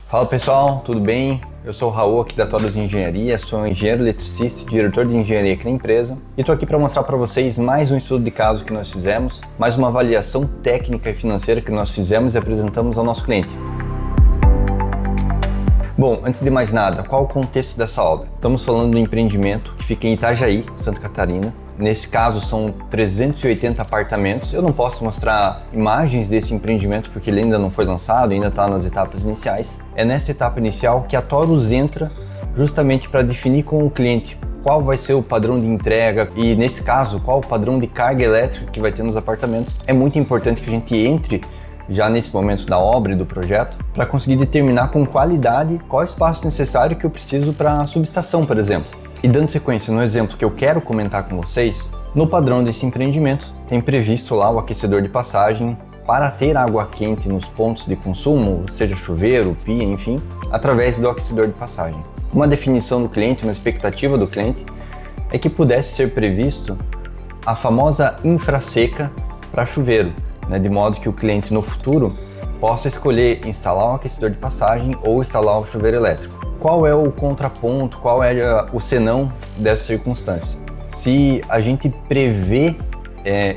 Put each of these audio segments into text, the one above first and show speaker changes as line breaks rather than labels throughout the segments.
Fala pessoal, tudo bem? Eu sou o Raul aqui da Todos Engenharia, sou engenheiro eletricista e diretor de engenharia aqui na empresa e estou aqui para mostrar para vocês mais um estudo de caso que nós fizemos, mais uma avaliação técnica e financeira que nós fizemos e apresentamos ao nosso cliente. Bom, antes de mais nada, qual o contexto dessa obra? Estamos falando do empreendimento que fica em Itajaí, Santa Catarina. Nesse caso são 380 apartamentos. Eu não posso mostrar imagens desse empreendimento porque ele ainda não foi lançado, ainda está nas etapas iniciais. É nessa etapa inicial que a Torus entra justamente para definir com o cliente qual vai ser o padrão de entrega e, nesse caso, qual o padrão de carga elétrica que vai ter nos apartamentos. É muito importante que a gente entre já nesse momento da obra e do projeto para conseguir determinar com qualidade qual é o espaço necessário que eu preciso para a subestação, por exemplo. E dando sequência no exemplo que eu quero comentar com vocês, no padrão desse empreendimento tem previsto lá o aquecedor de passagem para ter água quente nos pontos de consumo, seja chuveiro, pia, enfim, através do aquecedor de passagem. Uma definição do cliente, uma expectativa do cliente é que pudesse ser previsto a famosa infraseca para chuveiro, de modo que o cliente no futuro possa escolher instalar um aquecedor de passagem ou instalar um chuveiro elétrico. Qual é o contraponto, qual é o senão dessa circunstância? Se a gente prevê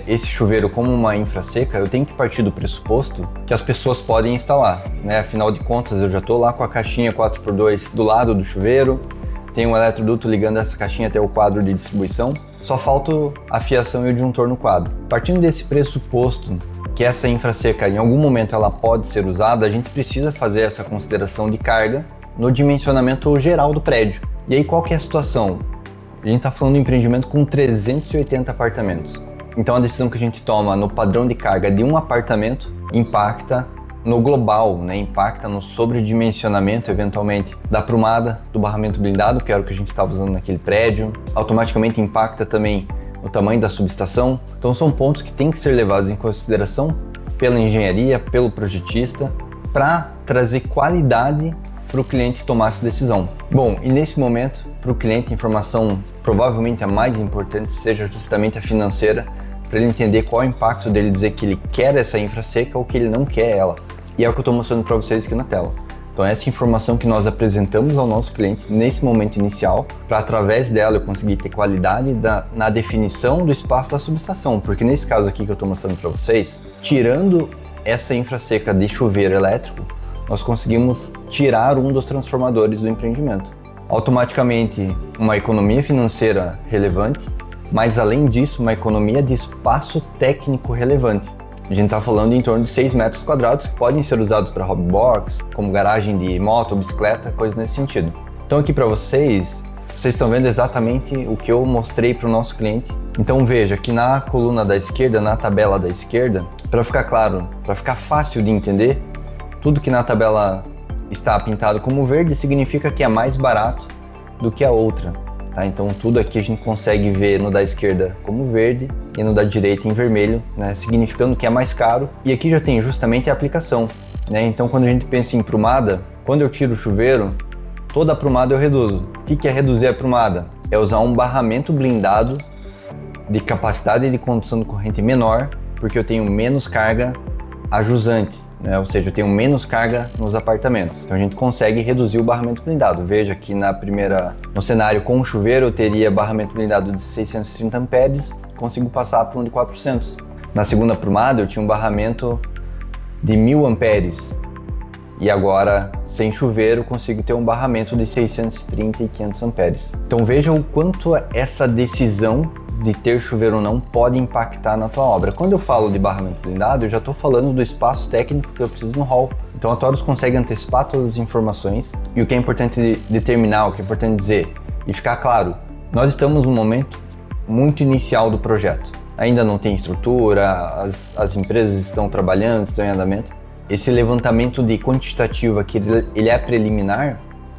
esse chuveiro como uma infraseca, eu tenho que partir do pressuposto que as pessoas podem instalar, Afinal de contas, eu já estou lá com a caixinha 4x2 do lado do chuveiro, tem um eletroduto ligando essa caixinha até o quadro de distribuição, só falta a fiação e o disjuntor no quadro. Partindo desse pressuposto que essa infraseca em algum momento ela pode ser usada, a gente precisa fazer essa consideração de carga no dimensionamento geral do prédio. E aí qual que é a situação? A gente está falando de um empreendimento com 380 apartamentos. Então a decisão que a gente toma no padrão de carga de um apartamento impacta no global, impacta no sobredimensionamento eventualmente da prumada, do barramento blindado, que era o que a gente estava usando naquele prédio. Automaticamente impacta também o tamanho da subestação. Então são pontos que têm que ser levados em consideração pela engenharia, pelo projetista, para trazer qualidade para o cliente tomar essa decisão. Bom, e nesse momento, para o cliente, a informação provavelmente a mais importante seja justamente a financeira, para ele entender qual é o impacto dele dizer que ele quer essa infraseca ou que ele não quer ela. E é o que eu estou mostrando para vocês aqui na tela. Então essa informação que nós apresentamos ao nosso cliente nesse momento inicial, para através dela eu conseguir ter qualidade na definição do espaço da subestação, porque nesse caso aqui que eu estou mostrando para vocês, tirando essa infraseca de chuveiro elétrico, nós conseguimos tirar um dos transformadores do empreendimento. Automaticamente, uma economia financeira relevante, mas além disso, uma economia de espaço técnico relevante. A gente está falando em torno de 6 metros quadrados que podem ser usados para hobby box, como garagem de moto, bicicleta, coisas nesse sentido. Então aqui para vocês estão vendo exatamente o que eu mostrei para o nosso cliente. Então veja que na coluna da esquerda, na tabela da esquerda, para ficar claro, para ficar fácil de entender, tudo que na tabela está pintado como verde significa que é mais barato do que a outra, tá? Então tudo aqui a gente consegue ver no da esquerda como verde e no da direita em vermelho, significando que é mais caro. E aqui já tem justamente a aplicação, Então quando a gente pensa em prumada, quando eu tiro o chuveiro, toda a prumada eu reduzo. O que é reduzir a prumada? É usar um barramento blindado de capacidade de condução de corrente menor, porque eu tenho menos carga ajusante. Ou seja, eu tenho menos carga nos apartamentos. Então a gente consegue reduzir o barramento blindado. Veja que no cenário com o chuveiro eu teria barramento blindado de 630 amperes, consigo passar para um de 400. Na segunda prumada eu tinha um barramento de 1000 amperes e agora sem chuveiro consigo ter um barramento de 630 e 500 amperes. Então veja o quanto essa decisão de ter chuveiro ou não pode impactar na tua obra. Quando eu falo de barramento blindado, eu já estou falando do espaço técnico que eu preciso no hall. Então a Torus consegue antecipar todas as informações e o que é importante determinar, o que é importante dizer e ficar claro, nós estamos num momento muito inicial do projeto. Ainda não tem estrutura, as empresas estão trabalhando, estão em andamento. Esse levantamento de quantitativo aqui, ele é preliminar,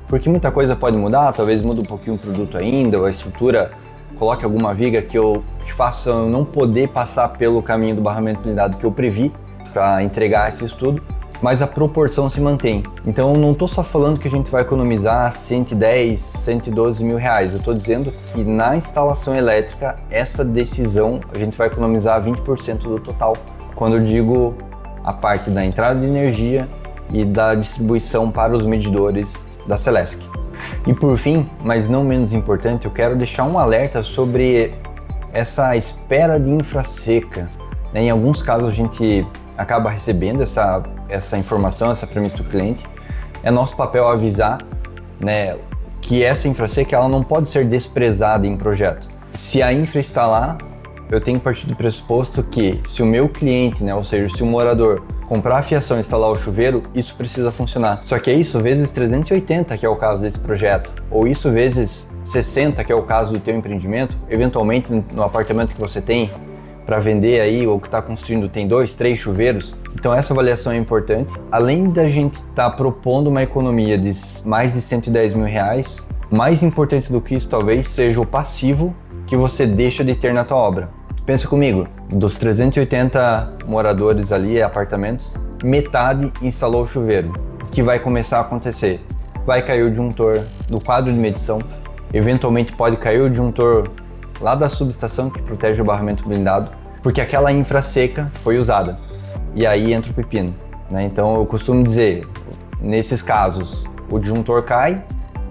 porque muita coisa pode mudar, talvez mude um pouquinho o produto ainda, ou a estrutura coloque alguma viga que faça eu não poder passar pelo caminho do barramento blindado que eu previ para entregar esse estudo, mas a proporção se mantém. Então eu não estou só falando que a gente vai economizar 110, 112 mil reais, eu estou dizendo que na instalação elétrica, essa decisão a gente vai economizar 20% do total. Quando eu digo a parte da entrada de energia e da distribuição para os medidores da Celesc. E por fim, mas não menos importante, eu quero deixar um alerta sobre essa espera de infra seca. Em alguns casos a gente acaba recebendo essa informação, essa premissa do cliente. É nosso papel avisar, né, que essa infra seca ela não pode ser desprezada em projeto. Se a infra está lá, eu tenho que partir do pressuposto que se o meu cliente, né, ou seja, se o morador comprar a fiação e instalar o chuveiro, isso precisa funcionar. Só que é isso vezes 380 que é o caso desse projeto, ou isso vezes 60 que é o caso do teu empreendimento, eventualmente no apartamento que você tem para vender aí ou que está construindo tem 2, 3 chuveiros. Então essa avaliação é importante. Além da gente estar propondo uma economia de mais de 110 mil reais, mais importante do que isso talvez seja o passivo que você deixa de ter na tua obra. Pensa comigo, dos 380 moradores ali, apartamentos, metade instalou o chuveiro. O que vai começar a acontecer? Vai cair o disjuntor do quadro de medição, eventualmente pode cair o disjuntor lá da subestação que protege o barramento blindado, porque aquela infra seca foi usada. E aí entra o pepino, né? Então eu costumo dizer, nesses casos, o disjuntor cai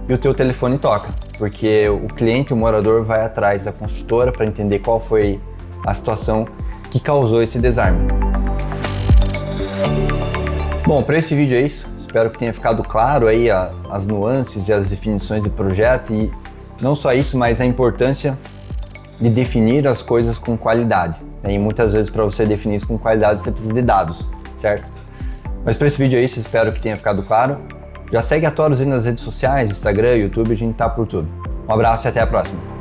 e o teu telefone toca, porque o cliente, o morador, vai atrás da construtora para entender qual foi a situação que causou esse desarme. Bom, para esse vídeo é isso. Espero que tenha ficado claro aí as nuances e as definições do projeto e não só isso, mas a importância de definir as coisas com qualidade. E muitas vezes para você definir isso com qualidade você precisa de dados, certo? Mas para esse vídeo é isso, espero que tenha ficado claro. Já segue a Taurus aí nas redes sociais, Instagram, YouTube, a gente tá por tudo. Um abraço e até a próxima.